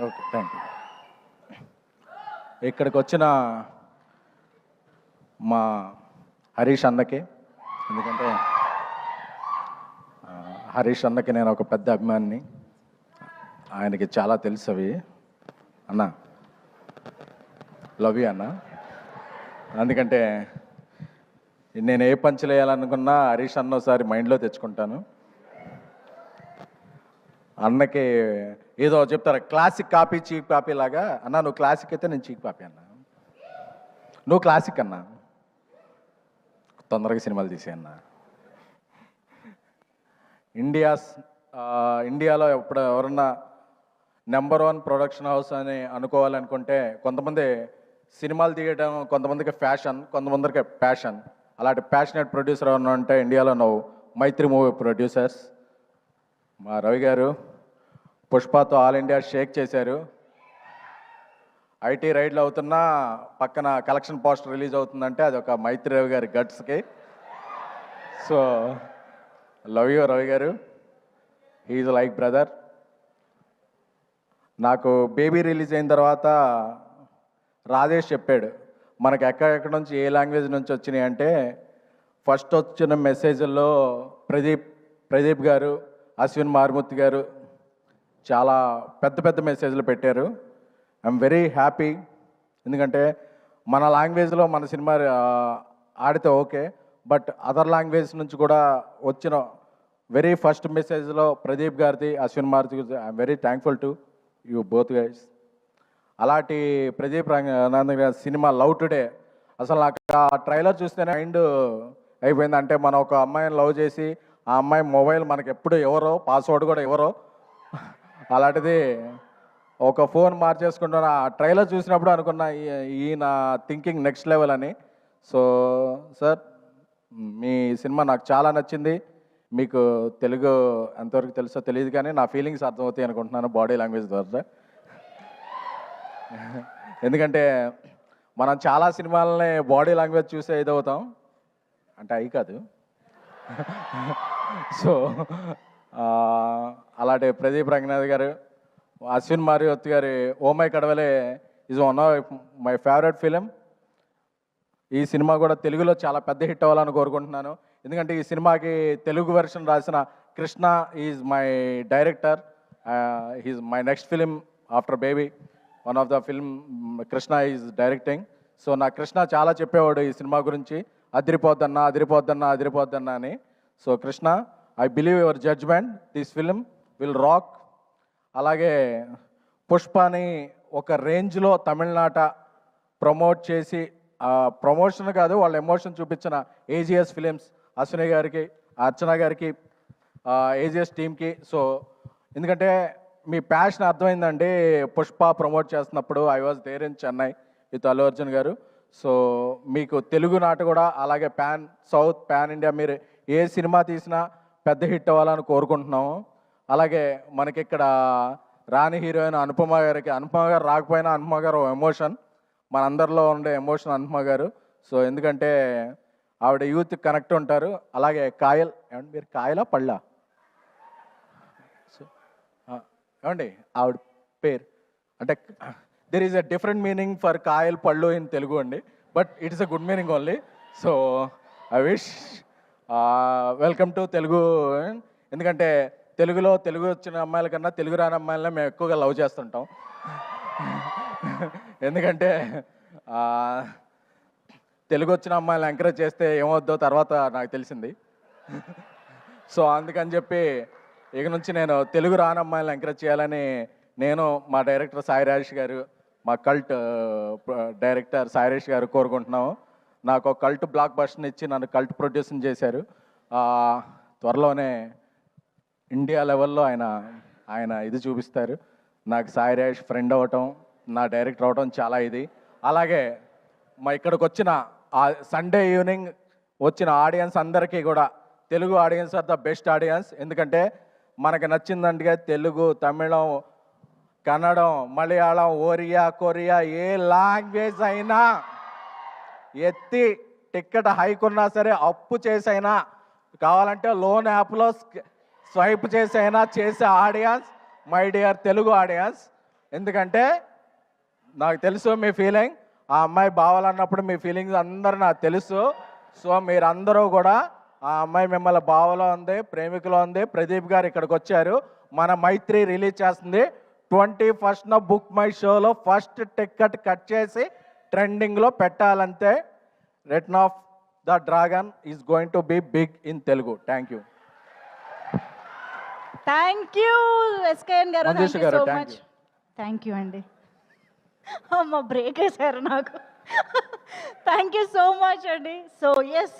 Okay, thank you. ఇక్కడికి వచ్చిన మా హరీష్ అన్నకి, ఎందుకంటే హరీష్ అన్నకి నేను ఒక పెద్ద అభిమానిని, ఆయనకి చాలా తెలుసు అవి. అన్న, లవ్ యూ అన్న. ఎందుకంటే నేను ఏ పంచులు వేయాలనుకున్నా హరీష్ అన్న ఒకసారి మైండ్లో తెచ్చుకుంటాను. అన్నకి ఏదో చెప్తారు, క్లాసిక్ కాపీ చీప్ కాపీ లాగా. అన్న నువ్వు క్లాసిక్ అయితే నేను చీప్ కాపీ అన్న, నువ్వు క్లాసిక్ అన్న, తొందరగా సినిమాలు తీసే అన్న. ఇండియాలో ఎవరన్నా నెంబర్ 1 ప్రొడక్షన్ హౌస్ అని అనుకోవాలనుకుంటే, కొంతమంది సినిమాలు తీయడం, కొంతమందికి ఫ్యాషన్, కొంతమందికి ప్యాషన్. అలాంటి ప్యాషనేట్ ప్రొడ్యూసర్ ఎవరన్నా ఉంటే ఇండియాలో నువ్వు మైత్రి మూవీ ప్రొడ్యూసర్స్. మా రవి గారు పుష్పతో ఆల్ ఇండియా షేక్ చేశారు. ఐటీ రైడ్లు అవుతున్నా పక్కన కలెక్షన్ పోస్టర్ రిలీజ్ అవుతుందంటే అది ఒక మైత్రి రవి గారి గట్స్కి. సో లవ్ యూ రవి గారు, హీఈస్ లైక్ బ్రదర్. నాకు బేబీ రిలీజ్ అయిన తర్వాత రాజేష్ చెప్పాడు, మనకు ఎక్కడెక్కడ నుంచి ఏ లాంగ్వేజ్ నుంచి వచ్చినాయి అంటే, ఫస్ట్ వచ్చిన మెసేజ్ల్లో ప్రదీప్ గారు, అశ్విన్ మారుమూర్తి గారు చాలా పెద్ద పెద్ద మెసేజ్లు పెట్టారు. I'm very happy. ఎందుకంటే మన లాంగ్వేజ్లో మన సినిమా ఆడితే ఓకే, బట్ అదర్ లాంగ్వేజ్ నుంచి కూడా వచ్చిన వెరీ ఫస్ట్ మెసేజ్లో ప్రదీప్ గారిది, అశ్విన్ మారుతి గారిది, I'm very thankful to you both guys. అలాంటి ప్రదీప్ రంగనాథ్ గారి సినిమా లవ్ టుడే, అసలు నాకు ఆ ట్రైలర్ చూస్తేనే మైండ్ అయిపోయింది. అంటే మనం ఒక అమ్మాయిని లవ్ చేసి ఆ అమ్మాయి మొబైల్ మనకి ఎప్పుడు ఎవరో, పాస్వర్డ్ కూడా ఎవరో, అలాంటిది ఒక ఫోన్ మార్చేసుకుంటున్న ఆ ట్రైలర్ చూసినప్పుడు అనుకున్నా ఈయన థింకింగ్ నెక్స్ట్ లెవెల్ అని. సో సార్, మీ సినిమా నాకు చాలా నచ్చింది. మీకు తెలుగు ఎంతవరకు తెలుసో తెలియదు, కానీ నా ఫీలింగ్స్ అర్థమవుతాయి అనుకుంటున్నాను బాడీ లాంగ్వేజ్ ద్వారా. ఎందుకంటే మనం చాలా సినిమాలని బాడీ లాంగ్వేజ్ చూసే ఇదవుతాం, అంటే అవి కాదు. సో అలాంటి ప్రదీప్ రంగనాథ్ గారు, అశ్విన్ మారుతి గారి oh my Kadavule is one of my favourite film. ఈ సినిమా కూడా తెలుగులో చాలా పెద్ద హిట్ అవ్వాలని కోరుకుంటున్నాను. ఎందుకంటే ఈ సినిమాకి తెలుగు వెర్షన్ రాసిన Krishna is my director. He's my next film after Baby. One of the film Krishna is directing. So నా కృష్ణ చాలా చెప్పేవాడు ఈ సినిమా గురించి, అదిరిపోద్దన్నా అదిరిపోద్దన్నా అదిరిపోద్దన్నా అని. So Krishna, I believe your judgement, this film will rock. అలాగే పుష్పని ఒక రేంజ్లో తమిళనాట ప్రమోట్ చేసి, ప్రమోషన్ కాదు వాళ్ళ ఎమోషన్ చూపించిన ఏజిఎస్ ఫిలిమ్స్, అశ్విని గారికి, అర్చన గారికి, ఏజిఎస్ టీమ్కి. సో ఎందుకంటే మీ ప్యాషన్ అర్థమైందండి. పుష్ప ప్రమోట్ చేస్తున్నప్పుడు I was there in Chennai with Allu Arjun గారు. సో మీకు తెలుగు నాట కూడా అలాగే పాన్ సౌత్, పాన్ ఇండియా మీరు ఏ సినిమా తీసినా పెద్ద హిట్ అవ్వాలని కోరుకుంటున్నాము. అలాగే మనకి ఇక్కడ రాణి హీరోయిన్ అనుపమ గారికి, అనుపమ గారు రాకపోయినా అనుపమ గారు ఎమోషన్, మనందరిలో ఉండే ఎమోషన్ అనుపమ గారు. సో ఎందుకంటే ఆవిడ యూత్ కనెక్ట్ ఉంటారు. అలాగే కాయల్, ఏమండి మీరు కాయలా పళ్ళా? సో ఏమండి ఆవిడ పేరు అంటే there is a different meaning for Kayal పళ్ళు ఇన్ తెలుగు అండి, but it is a good meaning only. So I wish welcome to Telugu. ఎందుకంటే తెలుగు వచ్చిన అమ్మాయిల కన్నా తెలుగు రాని అమ్మాయిలనే మేము ఎక్కువగా లవ్ చేస్తుంటాం. ఎందుకంటే తెలుగు వచ్చిన అమ్మాయిలు ఎంకరేజ్ చేస్తే ఏమవుద్దో తర్వాత నాకు తెలిసింది. సో అందుకని చెప్పి ఇక నుంచి నేను తెలుగు రాని అమ్మాయిలను ఎంకరేజ్ చేయాలని నేను, మా డైరెక్టర్ సాయిరాజ్ గారు, మా కల్ట్ డైరెక్టర్ సాయిరాజ్ గారు కోరుకుంటున్నాము. నాకు ఒక కల్ట్ బ్లాక్ బస్టర్ని ఇచ్చి నన్ను కల్ట్ ప్రొడ్యూసింగ్ చేశారు. త్వరలోనే ఇండియా లెవెల్లో ఆయన ఇది చూపిస్తారు. నాకు సాయిరాజ్ ఫ్రెండ్ అవ్వటం, నా డైరెక్టర్ అవ్వటం చాలా ఇది. అలాగే మా ఇక్కడికి వచ్చిన సండే ఈవినింగ్ వచ్చిన ఆడియన్స్ అందరికీ కూడా, Telugu audience are the best audience. ఎందుకంటే మనకు నచ్చిందంటే తెలుగు, తమిళం, కన్నడం, మలయాళం, ఒరియా, కొరియా ఏ లాంగ్వేజ్ అయినా ఎత్తి టికెట్ హైక్ ఉన్నా సరే అప్పు చేసైనా, కావాలంటే లోన్ యాప్లో స్వైప్ చేసైనా చేసే audience my dear Telugu audience. ఎందుకంటే నాకు తెలుసు మీ ఫీలింగ్, ఆ అమ్మాయి బావాలన్నప్పుడు మీ ఫీలింగ్స్ అందరూ నాకు తెలుసు. సో మీరందరూ కూడా ఆ అమ్మాయి మిమ్మల్ని బావలో ఉంది, ప్రేమికులో ఉంది. ప్రదీప్ గారు ఇక్కడికి వచ్చారు, మన మైత్రి రిలీజ్ చేస్తుంది 21st బుక్ మై షోలో ఫస్ట్ టికెట్ కట్ చేసి ట్రెండింగ్లో పెట్టాలంతే. Return of the dragon is going to be big in Telugu. Thank you. Thank you SKN గారు, మంజుష థ్యాంక్ యూ గారు, so thank much. you. Thank you అండి. అమ్మ బ్రేక్ వేశారు నాకు. థ్యాంక్ యూ సో మచ్ అండి. So yes,